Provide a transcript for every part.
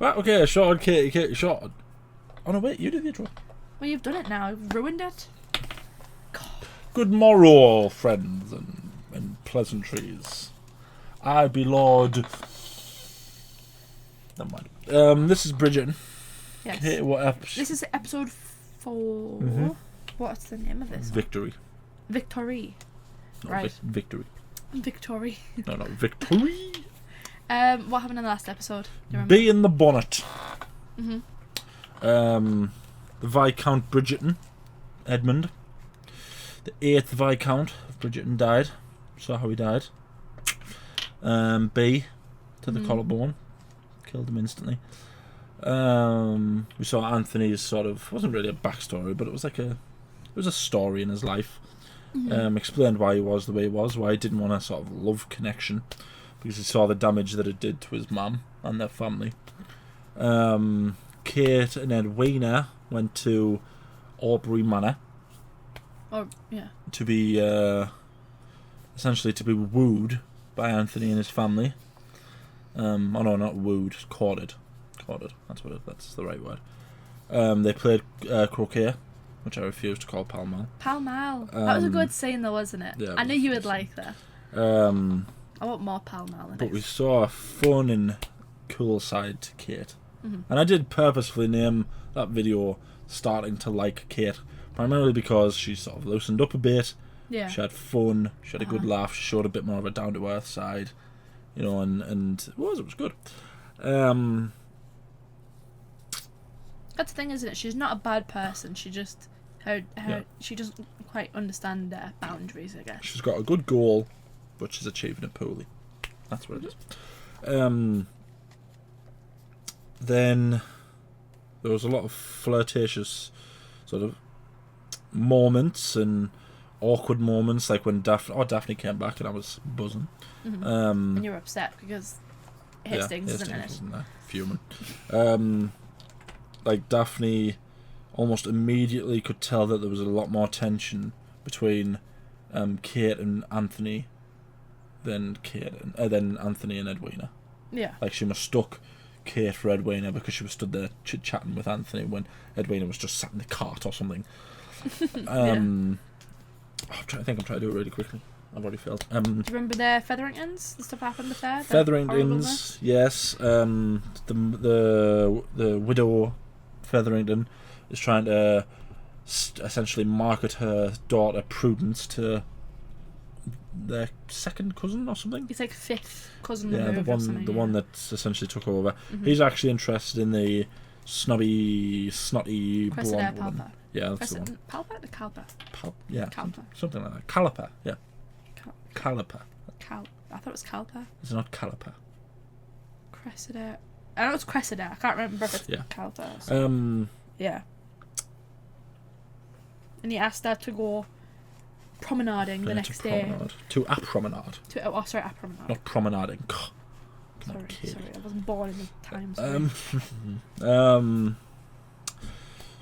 Right, okay, Shaun, Katie, Shaun. Oh no, wait, you did the intro. Well, you've done it now. You've ruined it. Good morrow, friends and pleasantries. I be Lord. Never mind. This is Bridgerton. Yes. Okay, what episode? This is episode 4. Mm-hmm. What's the name of this? Victory. Victory. No, Right. Victory. Victory. No, Victory. What happened in the last episode? Do you remember? Bee in the bonnet. Mm-hmm. The Viscount Bridgerton, Edmund. The 8th Viscount of Bridgerton died. Saw how he died. Bee to the collarbone. Killed him instantly. We saw Anthony's sort of, wasn't really a backstory, but it was like it was a story in his life. Explained why he was the way he was, why he didn't want a sort of love connection, because he saw the damage that it did to his mum and their family. Kate and Edwina went to Aubrey Manor. Oh, yeah. To be essentially to be wooed by Anthony and his family. Oh no, not wooed, courted. That's the right word. They played croquet, which I refuse to call Pall Mall. Pall Mall. That was a good scene though, wasn't it? Yeah, I knew you would like that. I want more Pall Mall. But we saw a fun and cool side to Kate. And I did purposefully name that video Starting to Like Kate, primarily because she sort of loosened up a bit. Yeah. She had fun, she had a good laugh, she showed a bit more of a down-to-earth side, you know, and it was good. That's the thing, isn't it? She's not a bad person. She just she doesn't quite understand their boundaries, I guess. She's got a good goal, but she's achieving it poorly. That's what it is. Then there was a lot of flirtatious sort of moments and awkward moments, like when Daphne came back and I was buzzing. And you're upset because Hastings isn't in it. Isn't there? Fuming. Like Daphne almost immediately could tell that there was a lot more tension between Kate and Anthony than Anthony and Edwina. Yeah. Like she mistook Kate for Edwina because she was stood there chit-chatting with Anthony when Edwina was just sat in the cart or something. I'm trying to do it really quickly. I've already failed. Do you remember the Featheringtons? The stuff happened with there? Featheringtons, yes. The widow Featherington is trying to essentially market her daughter Prudence to their second cousin or something. It's like 5th cousin. Yeah, the one that essentially took over. He's actually interested in the snotty Cressida blonde woman. Palper. Yeah, that's the one. Palper? The Calper? Yeah, Calper. something like that. Caliper, yeah. Caliper. I thought it was Calper. It's not Caliper. Cressida. I know it's Cressida. I can't remember if it's Calper. Yeah. And he asked her to go promenading the next day. To a promenade. A promenade. Not promenading. Sorry, I wasn't born in the time.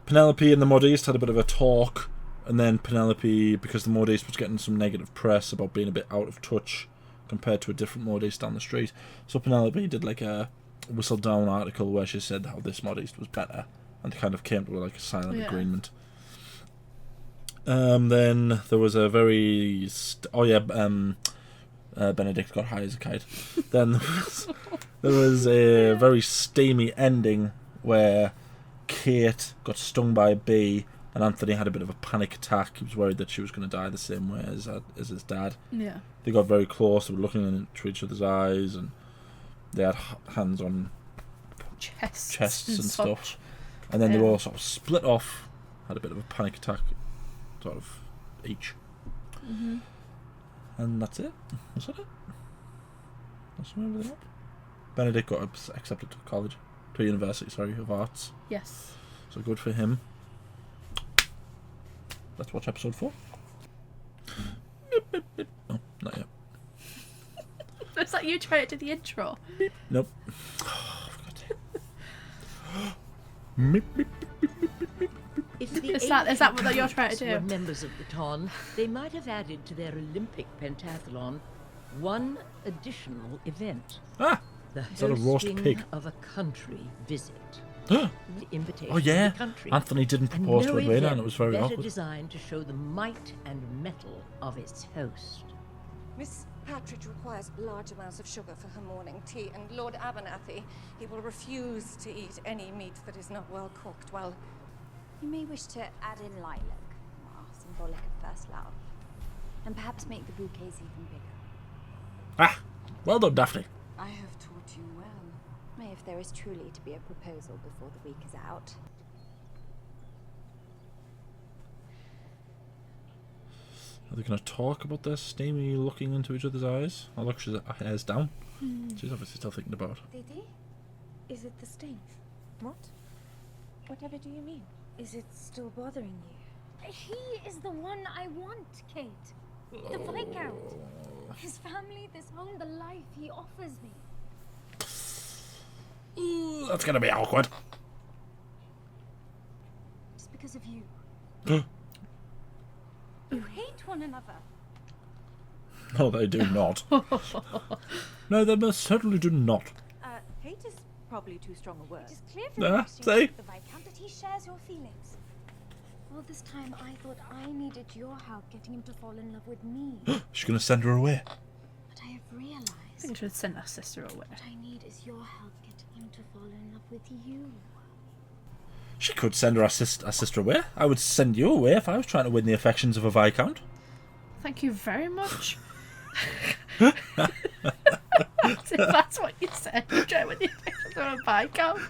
Penelope and the Modiste had a bit of a talk, and then Penelope, because the Modiste was getting some negative press about being a bit out of touch compared to a different Modiste down the street, so Penelope did like a whistle down article where she said how this Modiste was better, and they kind of came to like a silent agreement. Then there was a very Benedict got high as a kite. Then there was a very steamy ending where Kate got stung by a bee and Anthony had a bit of a panic attack. He was worried that she was going to die the same way as his dad. Yeah. They got very close. They were looking into each other's eyes and they had hands on chests and stuff. And then they were all sort of split off, had a bit of a panic attack, sort of each. And that's it. Was that it? That's everything up. Benedict got accepted to university of arts. Yes. So good for him. Let's watch episode 4. No, not yet. It's like you trying to do the intro. Nope. Oh, If the Is that what you're trying to do? were members of the ton, they might have added to their Olympic pentathlon one additional event. Ah! The Is that a roast hosting pig? of a country visit. Oh The invitation yeah, to the country. Anthony didn't And propose no to Edwina, event and it was very better awkward. designed to show the might and mettle of its host. Miss Partridge requires large amounts of sugar for her morning tea, and Lord Abernathy, he will refuse to eat any meat that is not well cooked. Well, You may wish to add in lilac, symbolic of first love, and perhaps make the bouquets even bigger. Ah! Well done, Daphne. I have taught you well. May if there is truly to be a proposal before the week is out. Are they going to talk about this? Steamy looking into each other's eyes? Oh, look, she's hair's down. She's obviously still thinking about it. Didi? Is it the stain? What? Whatever do you mean? Is it still bothering you? He is the one I want, Kate. The Viscount. His family, this home, the life he offers me. Ooh, that's going to be awkward. Just because of you. You hate one another. No, they do not. No, they most certainly do not. Hate is probably too strong a word. It is clear from Ah, the exchange see? with the Viscount that he shares your feelings. All this time I thought I needed your help getting him to fall in love with me. She's going to send her away. But I have realized I think she would send her sister away. what I need is your help getting him to fall in love with you. She could send her sister away. I would send you away if I was trying to win the affections of a Viscount. Thank you very much. So that's what you said. You try with the affections of a Viscount.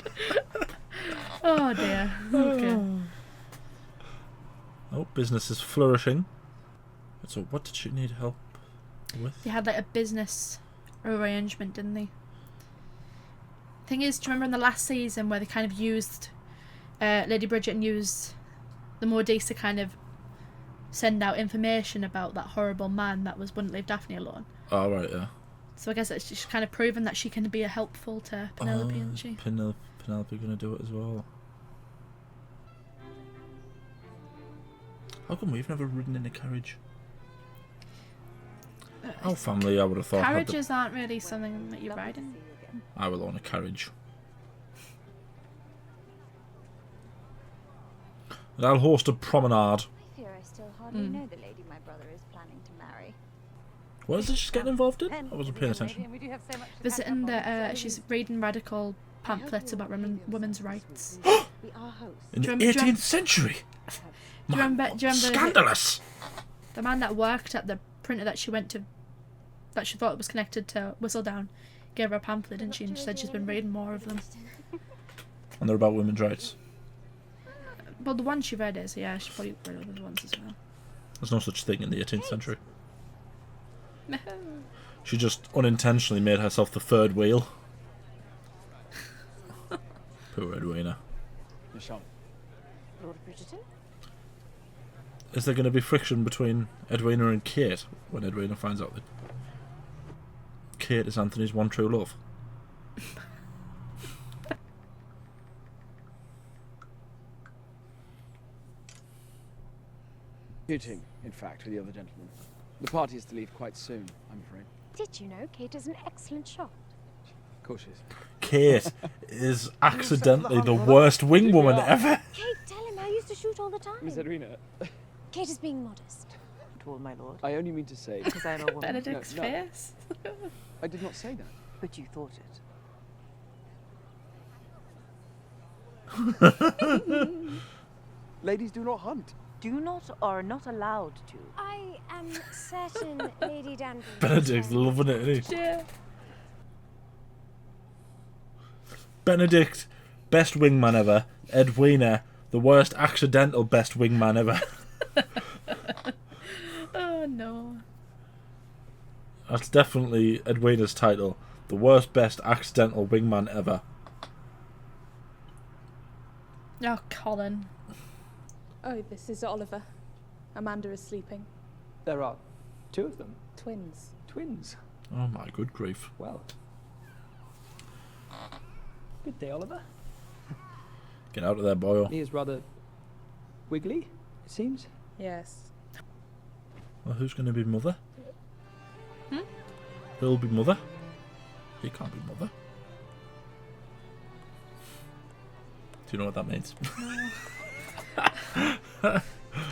Oh dear. Okay. Oh, business is flourishing. So what did she need help with? They had like a business arrangement, didn't they? Thing is, do you remember in the last season where they kind of used Lady Bridgerton used the Mordice to kind of send out information about that horrible man that wouldn't leave Daphne alone. Oh, right, yeah. So I guess it's just kind of proven that she can be a helpful to Penelope, isn't she? Penelope going to do it as well. How come we've never ridden in a carriage? Our family, I would have thought, had the... Carriages aren't really something that you ride in. I will own a carriage. And I'll host a promenade. I fear I still hardly know the lady my brother is planning to marry. What is it she's getting involved in? I wasn't paying attention. Visiting she's reading radical pamphlets about women's rights. We are hosts. In the Do you 18th century? Do you remember Scandalous! the man that worked at the printer that she went to, that she thought was connected to Whistledown, gave her a pamphlet, didn't she? And she said she's been reading more of them. And they're about women's rights. Well, the one she read is, yeah, she probably read other ones as well. There's no such thing in the 18th century. She just unintentionally made herself the third wheel. Poor Edwina. Shaun. Lord Bridgerton? Is there going to be friction between Edwina and Kate when Edwina finds out that Kate is Anthony's one true love? Shooting, in fact, with the other gentleman. The party is to leave quite soon, I'm afraid. Did you know Kate is an excellent shot? Of course she is. Kate is accidentally the worst wingwoman ever. Kate, tell him I used to shoot all the time. Miss Edwina, Kate is being modest. At all, my lord. I only mean to say... Because I am a woman. Benedict's No. face. I did not say that. But you thought it. Ladies do not hunt. Do not or are not allowed to. I am certain Lady Danvers. Benedict's loving it, isn't he? Yeah. Benedict, best wingman ever. Edwina, the worst accidental best wingman ever. Oh no. That's definitely Edwina's title. The worst best accidental wingman ever. Oh, Colin. Oh, this is Oliver. Amanda is sleeping. There are two of them. Twins. Twins. Oh my good grief. Well. Good day, Oliver. Get out of there, boyo. He is rather wiggly, it seems. Yes. Well, who's going to be mother? Who'll be mother? He can't be mother. Do you know what that means?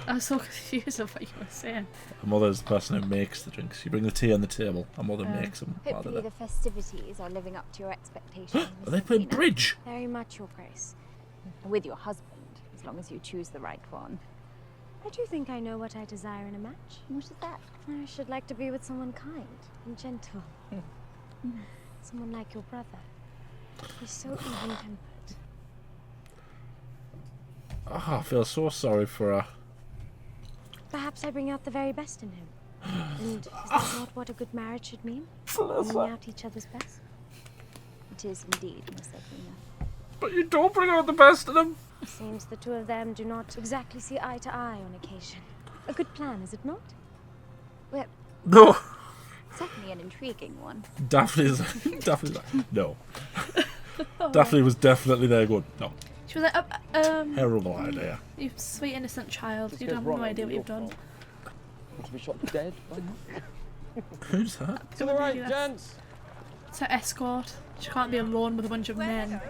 I was so confused of what you were saying. A mother is the person who makes the drinks. You bring the tea on the table, a mother makes them. Hopefully the festivities are living up to your expectations. Are they playing Edwina. bridge? Very much, Your Grace. With your husband, as long as you choose the right one. I do think I know what I desire in a match. What is that? I should like to be with someone kind and gentle. Someone like your brother. He's so even-tempered. Oh, I feel so sorry for her. Perhaps I bring out the very best in him. And is that not what a good marriage should mean? Bringing out each other's best? It is indeed, Miss Edwina. But you don't bring out the best in them. Seems the two of them do not exactly see eye to eye on occasion. A good plan, is it not? Well, No. certainly an intriguing one. Daphne's no. Daphne was definitely there going, no. She was like, Terrible idea. you sweet innocent child. This You goes don't have wrong no over idea what your you've done. fault. Want to be shot dead by now? Who's that? To the right, gents! It's her escort. She can't be alone with a bunch of men.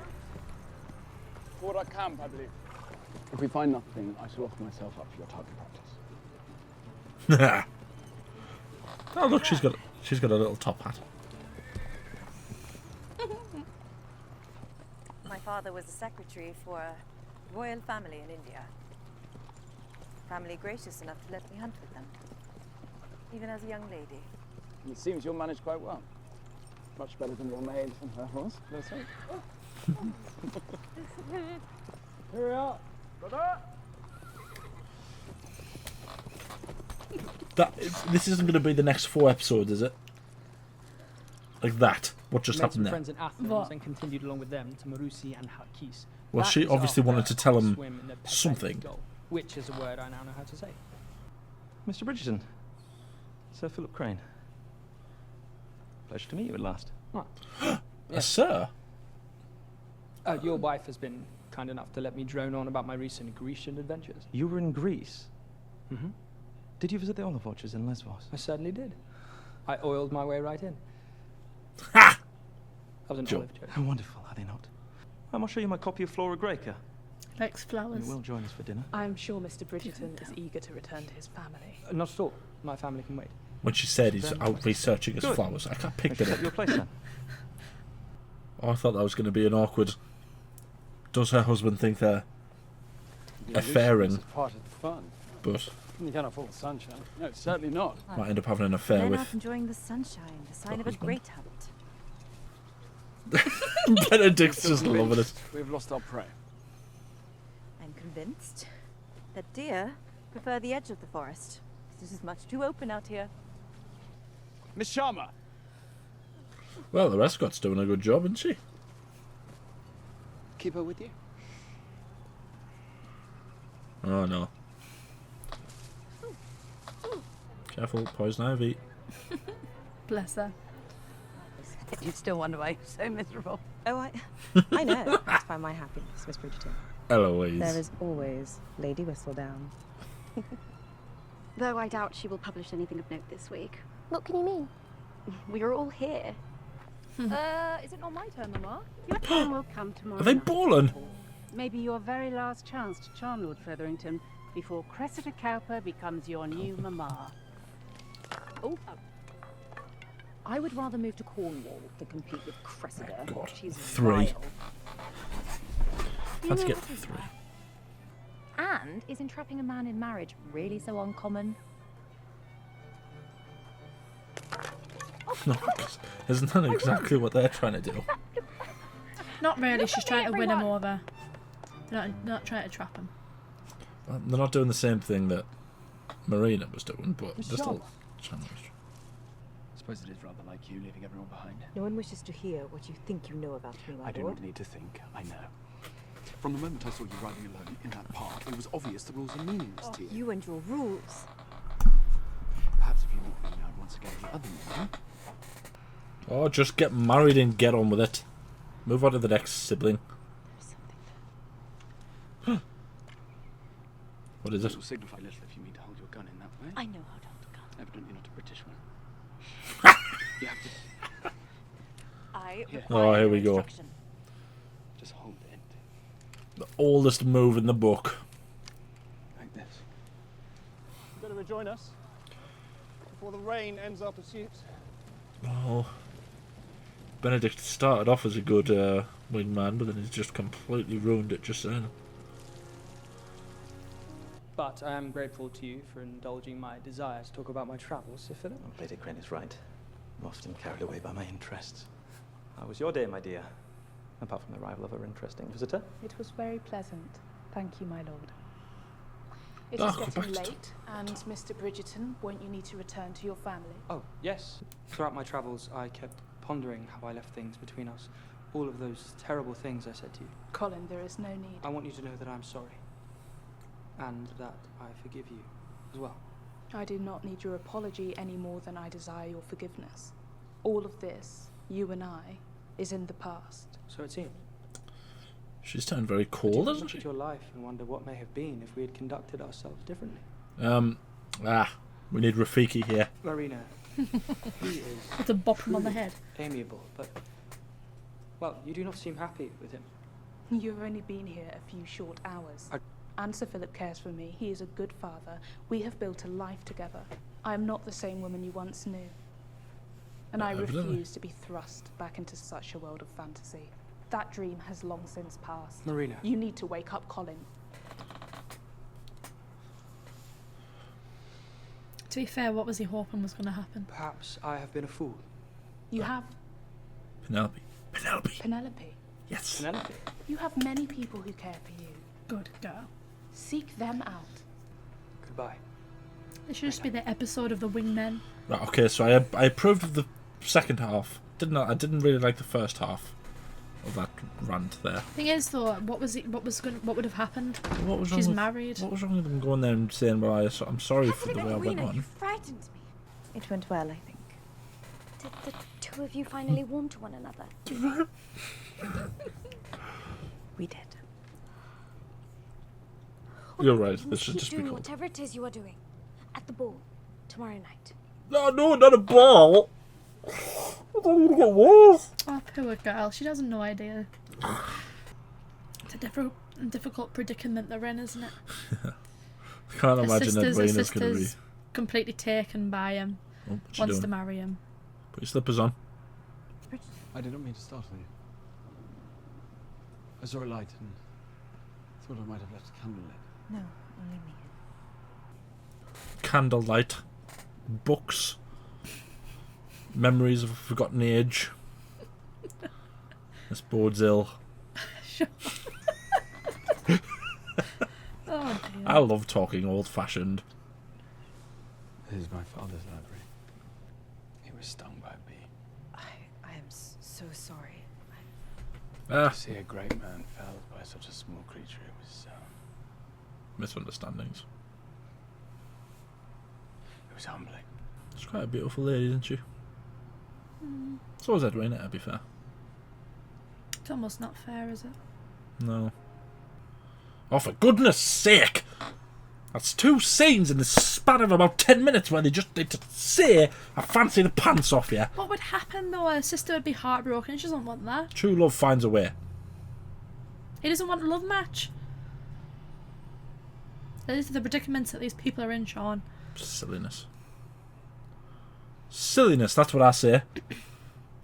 Toward our camp, I believe. If we find nothing, I shall offer myself up for your target practice. Oh look, she's got a little top hat. My father was a secretary for a royal family in India. Family gracious enough to let me hunt with them, even as a young lady. And it seems you'll manage quite well. Much better than your maid and her horse, let's say. Here we are. This isn't going to be the next 4 episodes, is it? Like that. What just Met some happened there? friends in Athens What? and continued along with them to Marousi and Hakis. Well, That she is obviously after wanted to tell a him swim in the Pacific something. Gulf, which is a word I now know how to say. Mr. Bridgerton, Sir Philip Crane. Pleasure to meet you at last. A sir? Your wife has been kind enough to let me drone on about my recent Grecian adventures. You were in Greece. Mm-hmm. Did you visit the olive orchards in Lesbos? I certainly did. I oiled my way right in. Ha! That was an Joe. olive joke. How wonderful, are they not? I'll show you my copy of Flora Greca. Likes You flowers. will join us for dinner. I'm sure Mr. Bridgerton is eager to return to his family. Not at all. My family can wait. When she said he's out researching his Good. flowers, I can't I pick shall it set you a up. place then. Oh, I thought that was going to be an awkward. Does her husband think they're affairing? This is part of the fun. But You cannot fall the sunshine. No, certainly not. might end up having an affair Men with out enjoying the sunshine, the sign of a husband. great hunt. Benedict's just loving it. We've lost our prey. I'm convinced that deer prefer the edge of the forest. This is much too open out here. Miss Sharma! Well, the escort's doing a good job, isn't she? Keep her with you. Oh no. Careful, poison ivy. Bless her. You still wonder why you're so miserable. Oh, I know. That's by my happiness, Miss Bridgerton. Eloise. There is always Lady Whistledown. Though I doubt she will publish anything of note this week. What can you mean? We are all here. Is it not my turn, Mama? Your turn will come tomorrow. Are they night. balling? Maybe your very last chance to charm Lord Featherington before Cressida Cowper becomes your new Mama. Oh. I would rather move to Cornwall than compete with Cressida. Oh, God. She's 3. vile. Let's get 3. And is entrapping a man in marriage really so uncommon? No, isn't that exactly what they're trying to do? Not really. Look She's at me, trying to win him everyone. over. They're not trying to trap him. Well, they're not doing the same thing that Marina was doing, but Miss they're still Sharma. trying to. I suppose it is rather like you leaving everyone behind. No one wishes to hear what you think you know about me, my I do lord. not need to think, I know. From the moment I saw you riding alone in that park, it was obvious the rules are meaningless to you. You and your rules. Perhaps if you meet me now once again the other morning. Oh, just get married and get on with it. Move on to the next sibling. What is It it? will signify little if you mean to hold your gun in that way. I know how to hold a gun. Evidently not a British one. You have to right? Yeah. Oh, here we go. Instruction. Just hold it. The oldest move in the book. Like this. You better rejoin us before the rain ends our pursuits. Oh. Benedict started off as a good wingman, but then he's just completely ruined it just then. But I am grateful to you for indulging my desire to talk about my travels, Sir Philip. Oh, Lady Crane is right. I'm often carried away by my interests. How was your day, my dear? Apart from the arrival of our interesting visitor. It was very pleasant. Thank you, my lord. It Ah, is go getting back to- late, and Mr. Bridgerton, won't you need to return to your family? Oh, yes. Throughout my travels, I kept pondering how I left things between us. All of those terrible things I said to you. Colin, there is no need. I want you to know that I'm sorry. And that I forgive you as well. I do not need your apology any more than I desire your forgiveness. All of this, you and I, is in the past. So it seems. She's turned very I do cold, look hasn't she? at your life and wonder what may have been if we had conducted ourselves differently. We need Rafiki here. Marina, he is To bop him on the head. amiable, but, well, you do not seem happy with him. You've only been here a few short hours. And Sir Philip cares for me. He is a good father. We have built a life together. I am not the same woman you once knew. And I Evidently. refuse to be thrust back into such a world of fantasy. That dream has long since passed. Marina. You need to wake up, Colin. To be fair, what was he hoping was going to happen? Perhaps I have been a fool. You have Penelope. Penelope. Penelope. Yes. Penelope. You have many people who care for you. Good girl. Seek them out. Goodbye. This should just be the episode of the wingmen. Right, okay, so I approved of the second half. I didn't really like the first half of that rant there. Thing is, though, what would have happened? What was wrong She's with, married. What was wrong with them going there and saying, well, I'm sorry for the way I went Edwina, you on? frightened me. It went well, I think. Did the two of you finally warm to one another? We did. You're right, You this must should keep just be doing called. whatever it is you are doing. At the ball, tomorrow night. No, not a ball! I don't even get worse. Oh, poor girl. She has no idea. It's a difficult predicament they're in, isn't it? I can't imagine Edwina's going to be... completely taken by him. Oh, what's she Wants doing? to marry him. Put your slippers on. I did not mean to startle you. I saw a light and thought I might have left a candle lit. No, only me. Candlelight. Books. Memories of a forgotten age. This bodes ill. Oh, dear. I love talking old-fashioned. This is my father's library. He was stung by a bee. I am so sorry. Ah, To see a great man felled by such a small creature, it was misunderstandings. humbling. She's quite a beautiful lady, isn't she? So is Edwina, to be fair. It's almost not fair, is it? No. Oh, for goodness sake! That's 2 scenes in the span of about 10 minutes where they just need to say, I fancy the pants off you. What would happen though? Her sister would be heartbroken. She doesn't want that. True love finds a way. He doesn't want a love match. These are the predicaments that these people are in, Shaun. Silliness. Silliness, that's what I say.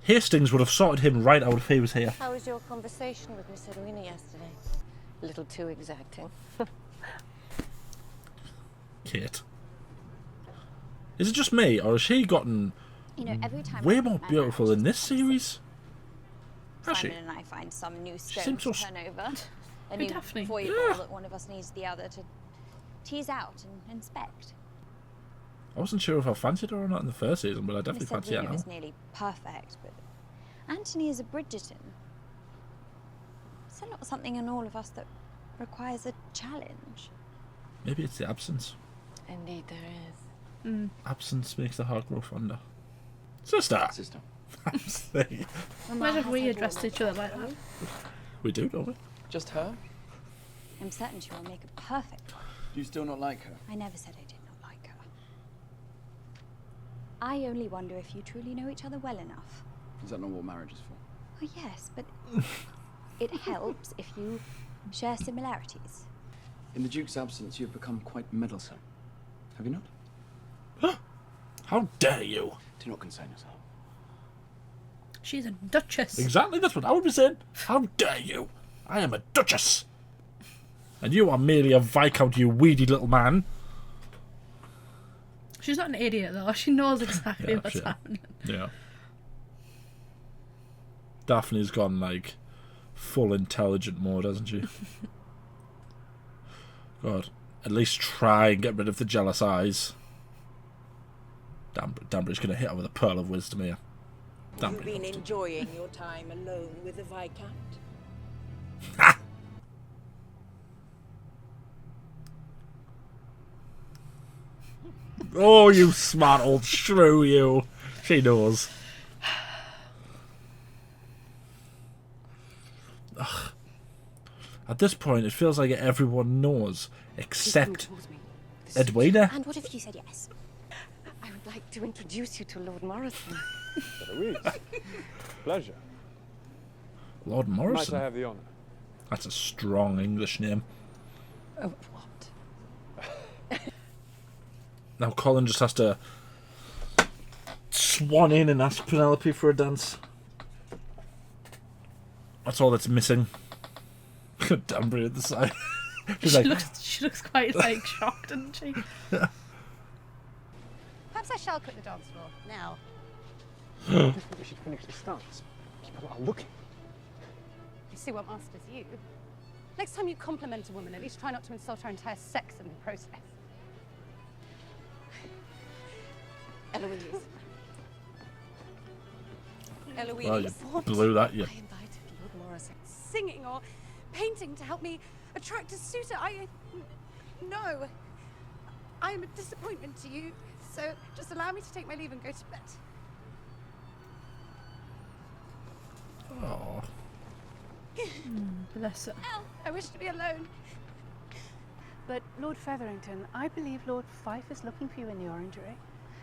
Hastings would have sorted him right out if he was here. How was your conversation with Miss Edwina yesterday? A little too exacting. Kate. Is it just me, or has she gotten You know, every time way I more think my beautiful marriage in is this series? Has she? Simon and I find some new She stone seems to so turn over. A Who, new Daphne? foible Yeah. that one of us needs the other to tease out and inspect. I wasn't sure if I fancied her or not in the first season, but I definitely Miss fancy her Edwina now. was nearly perfect, but Anthony is a Bridgerton. Is there not something in all of us that requires a challenge? Maybe it's the absence. Indeed, there is. Absence makes the heart grow fonder. Sister! Sister. Imagine if we addressed each other like that. We do, don't we? Just her? I'm certain she will make a perfect wife. Do you still not like her? I never said I did not like her. I only wonder if you truly know each other well enough. Is that not what marriage is for? Oh, yes, but it helps if you share similarities. In the Duke's absence, you've become quite meddlesome. Have you not? How dare you? Do not concern yourself. She's a duchess. Exactly, that's what I would be saying. How dare you? I am a duchess. And you are merely a viscount, you weedy little man. She's not an idiot, though. She knows exactly what's happening. Yeah. Daphne's gone, like, full intelligent mode, hasn't she? God. At least try and get rid of the jealous eyes. Danbury's going to hit her with a pearl of wisdom here. You've been enjoying your time alone with the Viscount? Oh, you smart old shrew, you. She knows. Ugh. At this point, it feels like everyone knows, except Edwina. And what if you said yes? I would like to introduce you to Lord Morrison. Louise. Pleasure. Lord Morrison? Might I have the honour? That's a strong English name. Oh, what? Now Colin just has to swan in and ask Penelope for a dance. That's all that's missing. Danbury at the side. She looks quite like shocked, doesn't she? Perhaps I shall quit the dance floor now. I just think we should finish this dance. People are looking. You see what masters you. Next time you compliment a woman, at least try not to insult her entire sex in the process. Eloise. Eloise. Well, you blew that, you. I invited Lord Morrison. Singing or painting to help me attract a suitor. No. I am a disappointment to you, so just allow me to take my leave and go to bed. Oh. Bless her. Elle, I wish to be alone. But Lord Featherington, I believe Lord Fife is looking for you in the orangery.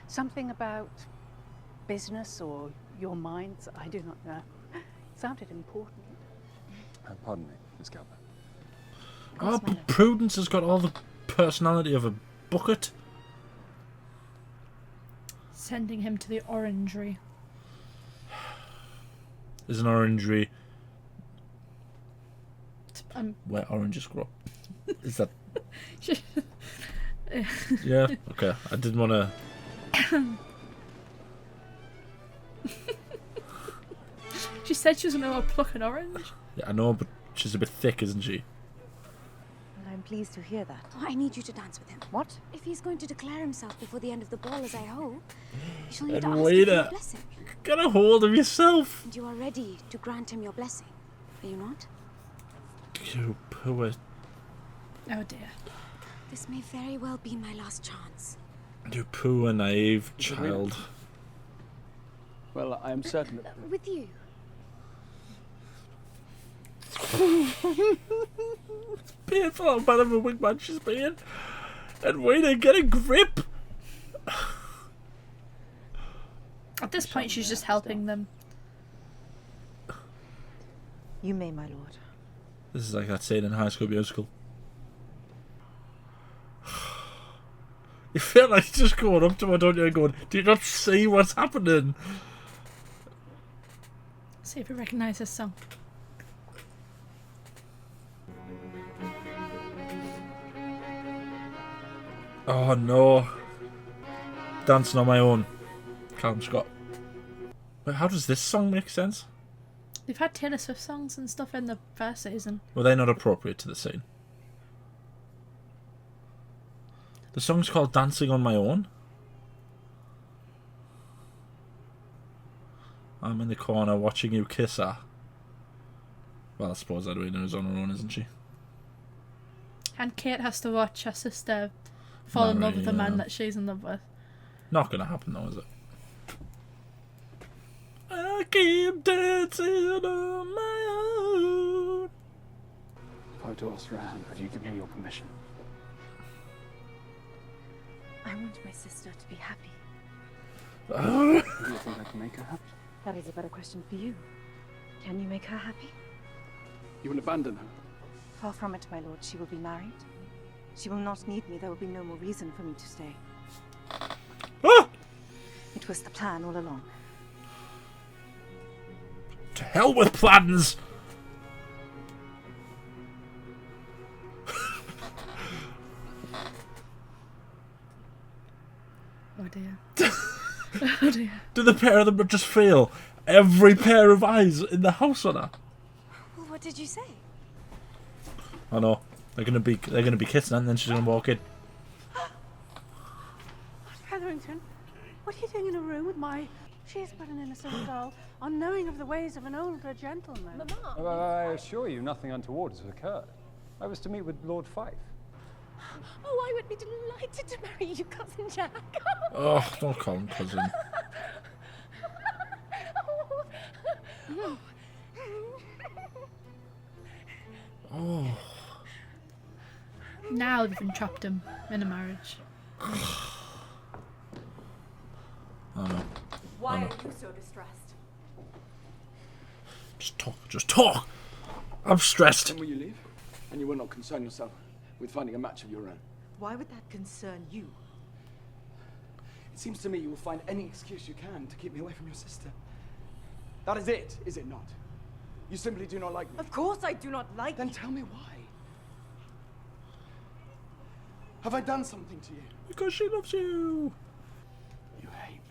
Something about business or your minds, I do not know. Sounded important. Pardon me, Miss Calvert. Oh, but Prudence has got all the personality of a bucket. Sending him to the orangery. There's an orangery where oranges grow. Is that... Yeah, okay. I didn't want to... She said she was going to pluck an orange. Yeah, I know, but she's a bit thick, isn't she? Well, I'm pleased to hear that. Oh, I need you to dance with him. What? If he's going to declare himself before the end of the ball, as I hope, you shall need to ask him for Edwina, your blessing. get a hold of yourself. And you are ready to grant him your blessing, are you not? You poet. Oh dear. This may very well be my last chance. You poor naive child. Well, I am certain that... With you. It's painful how bad of a wingman she's being. Edwina, get a grip. At this point, she's just helping them. You may, my lord. This is like that scene in High School Musical. You feel like just going up to her, don't you, and going, do you not see what's happening? See if we recognise this song. Oh no. Dancing on My Own. Callum Scott. But how does this song make sense? They've had Taylor Swift songs and stuff in the first season. Were they not appropriate to the scene? The song's called Dancing on My Own. I'm in the corner watching you kiss her. Well, I suppose Edwina is on her own, isn't she? And Kate has to watch her sister fall in love with the man that she's in love with. Not gonna happen though, is it? I keep dancing on my own. If I were to ask for a hand, would you give me your permission? I want my sister to be happy. Do you think I can make her happy? That is a better question for you. Can you make her happy? You will abandon her? Far from it, my lord. She will be married. She will not need me. There will be no more reason for me to stay. Ah! It was the plan all along. To hell with plans! Oh dear. Oh dear. Do the pair of them just feel every pair of eyes in the house on her? Well, what did you say? I know. They're gonna be kissing and then she's gonna walk in. Lord Featherington, what are you doing in a room with my... She is but an innocent girl, unknowing of the ways of an older gentleman. I assure you, nothing untoward has occurred. I was to meet with Lord Fife. Oh, I would be delighted to marry you, Cousin Jack. Oh, don't call him cousin. Oh. Now they've entrapped him in a marriage. Why are you so distressed? Just talk! I'm stressed. When will you leave? And you will not concern yourself with finding a match of your own. Why would that concern you? It seems to me you will find any excuse you can to keep me away from your sister. That is it not? You simply do not like me. Of course I do not like you. Then tell me why. Have I done something to you? Because she loves you. You hate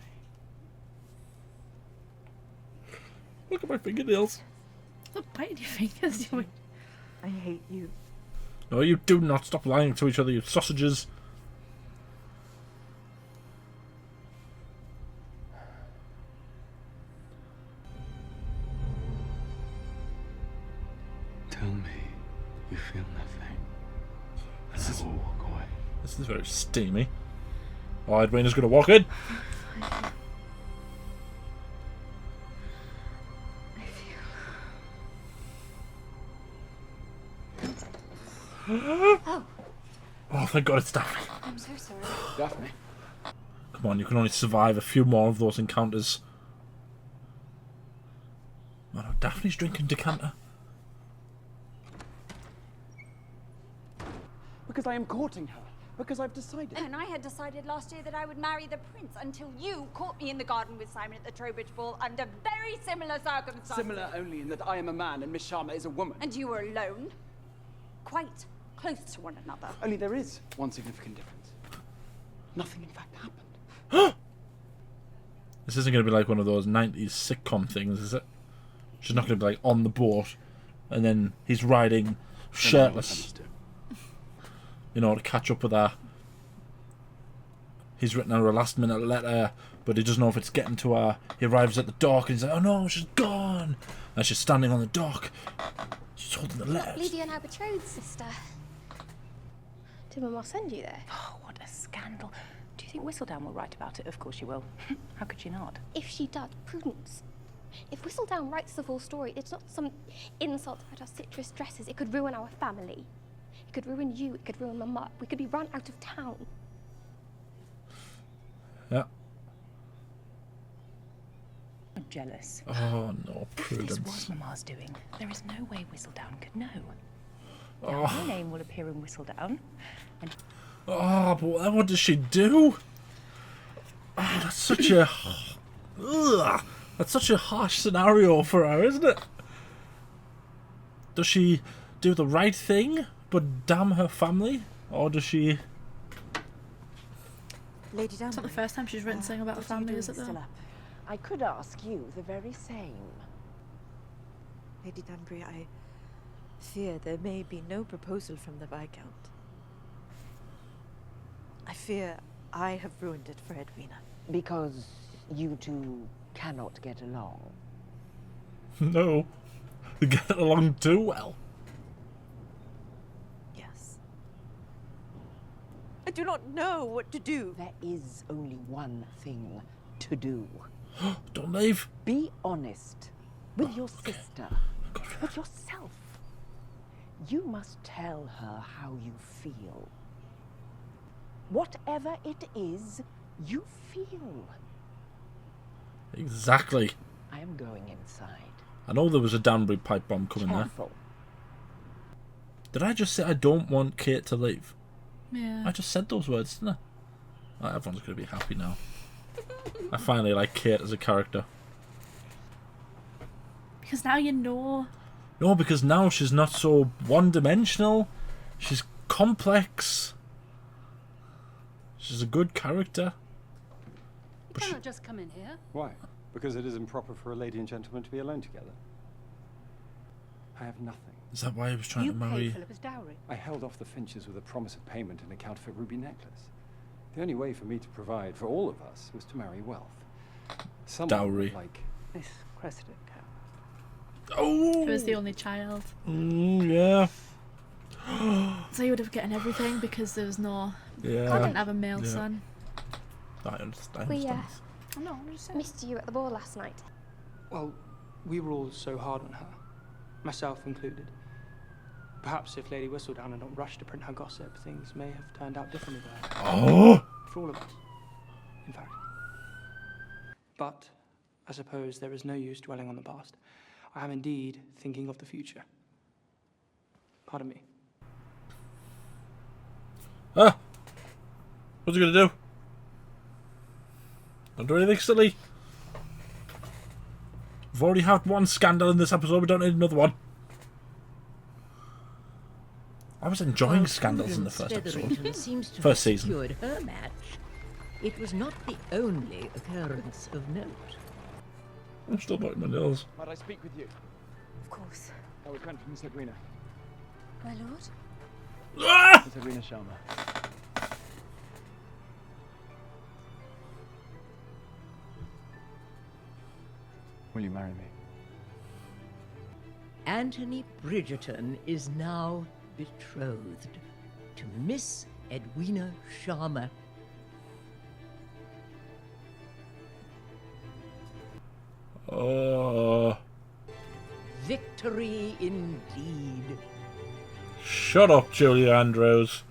me. Look at my fingernails. Stop biting your fingers. I hate you. No, you do not. Stop lying to each other, you sausages. Tell me you feel nothing. And I will walk away. This is very steamy. Oh, Edwina's gonna walk in. Oh, thank God it's Daphne. I'm so sorry. Daphne. Come on, you can only survive a few more of those encounters. Oh no, Daphne's drinking decanter. Because I am courting her. Because I've decided. And I had decided last year that I would marry the prince until you caught me in the garden with Simon at the Trowbridge Ball under very similar circumstances. Similar only in that I am a man and Miss Sharma is a woman. And you were alone. Quite close to one another. Only there is one significant difference. Nothing, in fact, happened. This isn't going to be like one of those 90s sitcom things, is it? She's not going to be like on the boat and then he's riding shirtless. You know, to catch up with her. He's written her a last minute letter, but he doesn't know if it's getting to her. He arrives at the dock and he's like, oh no, she's gone. And she's standing on the dock. She's holding the letters. Lydia and I betrothed, sister. Did Mama send you there? Oh, what a scandal. Do you think Whistledown will write about it? Of course she will. How could she not? If she does, Prudence. If Whistledown writes the full story, it's not some insult about our citrus dresses. It could ruin our family. It could ruin you. It could ruin Mama. We could be run out of town. Yeah. I'm jealous. Oh no, Prudence. If this was Mama's doing, there is no way Whistledown could know. Oh. Now, my name will appear in Whistledown. And Oh, but what does she do? Oh, that's such a... Ugh, that's such a harsh scenario for her, isn't it? Does she do the right thing, but damn her family? Or does she... Lady Danbury. It's not the first time she's written something about her family, is it though? Still up. I could ask you the very same. Lady Danbury, I fear there may be no proposal from the Viscount. I fear I have ruined it for Edwina. Because you two cannot get along. No. They get along too well. Yes. I do not know what to do. There is only one thing to do. Don't leave. Be honest with your sister, with yourself. You must tell her how you feel. Whatever it is you feel. Exactly. I am going inside. I know there was a Danbury pipe bomb coming there. Careful. Did I just say I don't want Kate to leave? Yeah. I just said those words, didn't I? Right, everyone's going to be happy now. I finally like Kate as a character. Because now you know. No, because now she's not so one-dimensional. She's complex. She's a good character. You cannot just come in here. Why? Because it is improper for a lady and gentleman to be alone together. I have nothing. Is that why he was trying to marry... You paid Philippa's dowry. I held off the Finches with a promise of payment and a counterfeit ruby necklace. The only way for me to provide for all of us was to marry wealth. Someone Dowry. like Miss Cressida. Oh! He was the only child. Yeah. So he would have gotten everything because there was no... Yeah. I didn't have a male son. I understand. We No, I'm just saying. missed you at the ball last night. Well, we were all so hard on her, myself included. Perhaps if Lady Whistledown had not rushed to print her gossip, things may have turned out differently for her. Oh! For all of us, in fact. But I suppose there is no use dwelling on the past. I am indeed thinking of the future. Pardon me. Ah! What's he gonna do? Don't do anything silly. We've already had one scandal in this episode, we don't need another one. I was enjoying scandals in the first episode. Seems to First have season. secured her match. It was not the only occurrence of note. I'm still biting my nails. Might I speak with you? Of course. I was meant for Miss Edwina. My lord? Ah! Miss Edwina Sharma. Will you marry me? Anthony Bridgerton is now betrothed to Miss Edwina Sharma. Victory indeed. Shut up, Julia Andrews.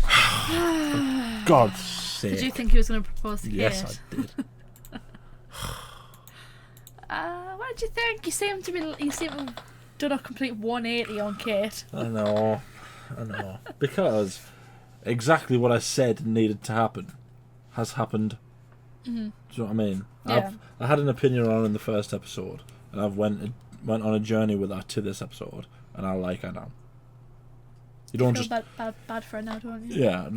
For God's sake. Did you think he was going to propose to Kate? Yes, I did. What did you think? You seem to have done a complete 180 on Kate. I know. Because exactly what I said needed to happen has happened. Mm-hmm. Do you know what I mean? Yeah. I had an opinion on it in the first episode, and I've went on a journey with that to this episode, and I like her now. You don't feel just bad for her now, don't you? Yeah.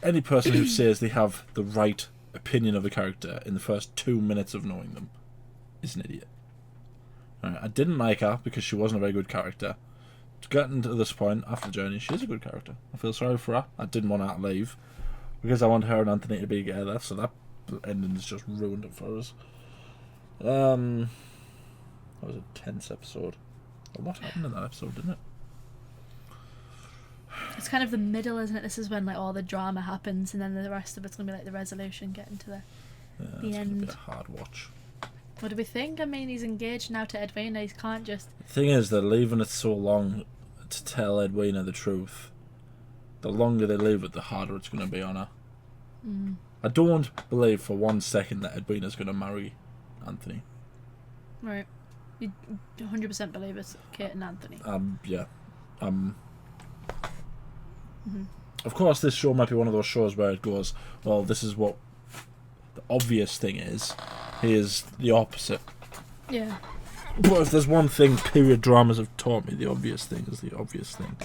Any person who says they have the right opinion of a character in the first 2 minutes of knowing them is an idiot. Right, I didn't like her because she wasn't a very good character. To get to this point after the journey, she's a good character. I feel sorry for her. I didn't want her to leave because I want her and Anthony to be together, so that ending's just ruined it for us. That was a tense episode. A lot happened in that episode, didn't it? It's kind of the middle, isn't it? This is when like all the drama happens, and then the rest of it's gonna be like the resolution, getting to the It's gonna end. be a hard watch. What do we think? I mean, he's engaged now to Edwina. He can't just. The thing is, they're leaving it so long to tell Edwina the truth. The longer they leave it, the harder it's going to be on her. Mm. I don't believe for 1 second that Edwina's going to marry Anthony. Right. You 100% believe it's Kate and Anthony. Yeah. Mm-hmm. Of course, this show might be one of those shows where it goes, well, this is what the obvious thing is. Here's the opposite. Yeah. But if there's one thing period dramas have taught me, the obvious thing is the obvious thing.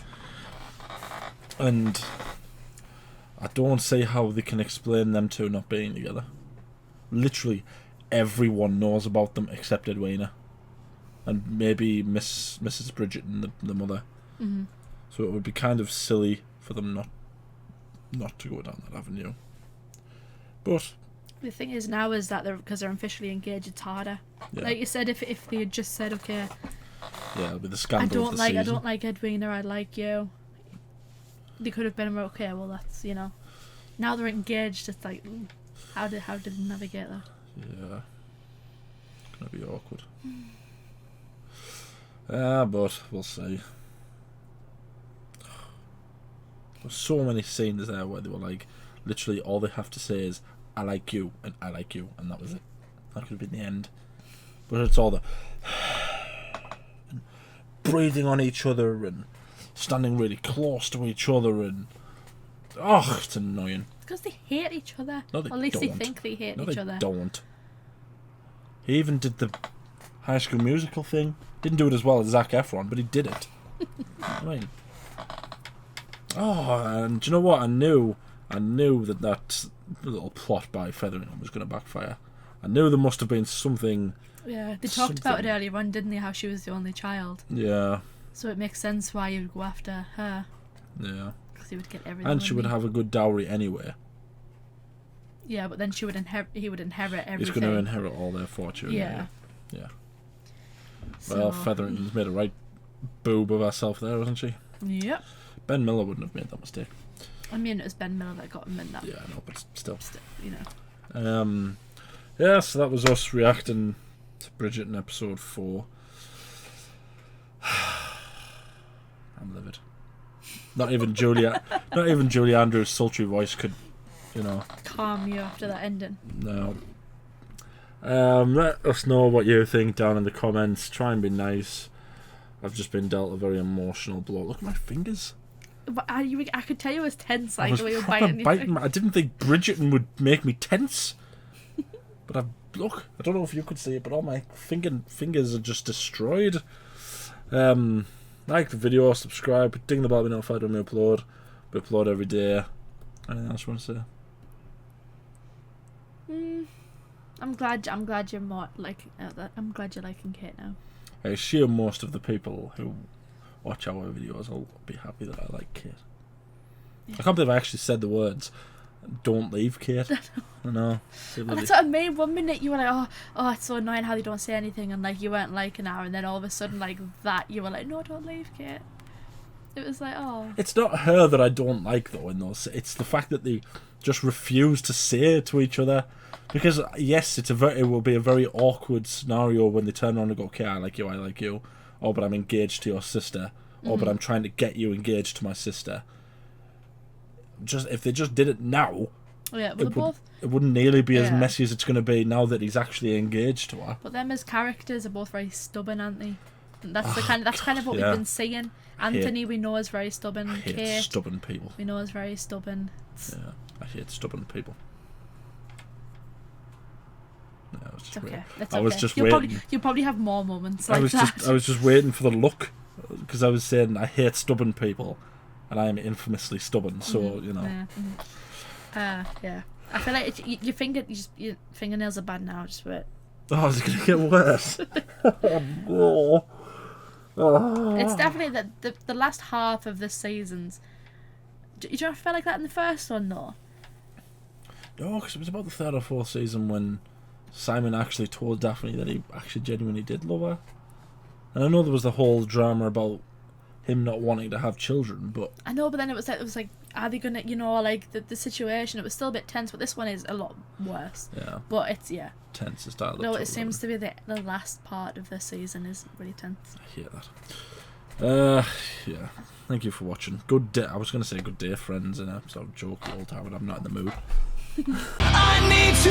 And I don't see how they can explain them two not being together. Literally everyone knows about them except Edwina. And maybe Mrs. Bridgerton, the mother. Mm-hmm. So it would be kind of silly for them not to go down that avenue. But the thing is now is that because they're officially engaged, it's harder. Yeah. Like you said, if they had just said, okay, yeah, it'll be the scandal of the I season. don't like Edwina, I like you. They could have been okay. Well, that's Now they're engaged. It's like, how did they navigate that? Yeah, it's gonna be awkward. But we'll see. There's so many scenes there where they were like, literally all they have to say is, I like you, and I like you, and that was it. That could have been the end. But it's all the and breathing on each other and standing really close to each other and it's annoying. Because they hate each other. No, they or at least don't. they think they hate No, each they other. don't. He even did the High School Musical thing. Didn't do it as well as Zac Efron, but he did it. I mean, and do you know what? I knew that little plot by Featherington was going to backfire. I knew there must have been something. Yeah, they talked about it earlier on, didn't they? How she was the only child. Yeah. So it makes sense why you would go after her. Yeah. Because he would get everything. And she would have a good dowry anyway. Yeah, but then he would inherit everything. He's going to inherit all their fortune. Yeah. Yeah. So, Well, Featherington's made a right boob of herself there, hasn't she? Yep. Ben Miller wouldn't have made that mistake. I mean, it was Ben Miller that got him in that. Yeah, I know, but still. You know. Yeah, so that was us reacting to Bridgerton episode 4. I'm livid. Not even Julia Andrews' sultry voice could, calm you after that ending. No. Let us know what you think down in the comments. Try and be nice. I've just been dealt a very emotional blow. Look at my fingers. But I could tell you was tense, like I was the way you were proper biting. I didn't think Bridgerton would make me tense. But look, I don't know if you could see it, but all my fingers are just destroyed. Like the video, subscribe, ding the bell to be notified when we upload. We upload every day. Anything else you want to say? I'm glad you're more like. I'm glad you're liking Kate now. I assume most of the people who watch our videos will be happy that I like Kate. Yeah. I can't believe I actually said the words. Don't leave, Kate. I know. And that's what I mean. 1 minute you were like, oh, it's so annoying how they don't say anything, and like you weren't like an hour, and then all of a sudden like that you were like, no, don't leave, Kate. It was like, oh. It's not her that I don't like though. In those, it's the fact that they just refuse to say it to each other. Because yes, it will be a very awkward scenario when they turn around and go, okay, I like you. Oh, but I'm engaged to your sister. Oh, but I'm trying to get you engaged to my sister. Just if they just did it now, yeah, well, it wouldn't nearly be as messy as it's going to be now that he's actually engaged to her. But them as characters are both very stubborn, aren't they? And that's kind of what we've been seeing. Anthony, we know, is very stubborn. I hate Kate, stubborn people. we know, is very stubborn. Yeah, I hate stubborn people. No, it's okay. It's I was okay. just You'll waiting. You'll probably have more moments like that. I was just waiting for the look, because I was saying I hate stubborn people, and I am infamously stubborn. So Yeah. I feel like your fingernails are bad now. Just wait. Oh, is it gonna get worse? It's definitely the last half of the seasons. Do you feel like that in the first one, though? No, because it was about the 3rd or 4th season when Simon actually told Daphne that he actually genuinely did love her. And I know there was the whole drama about him not wanting to have children, but I know, but then it was like, are they gonna, like the situation? It was still a bit tense, but this one is a lot worse. Yeah. But it's tense is dialed up. No, it seems to be the last part of the season is really tense. I hear that. Yeah. Thank you for watching. Good day. I was going to say good day, friends, in a sort of jokey old time, but I'm not in the mood. I need to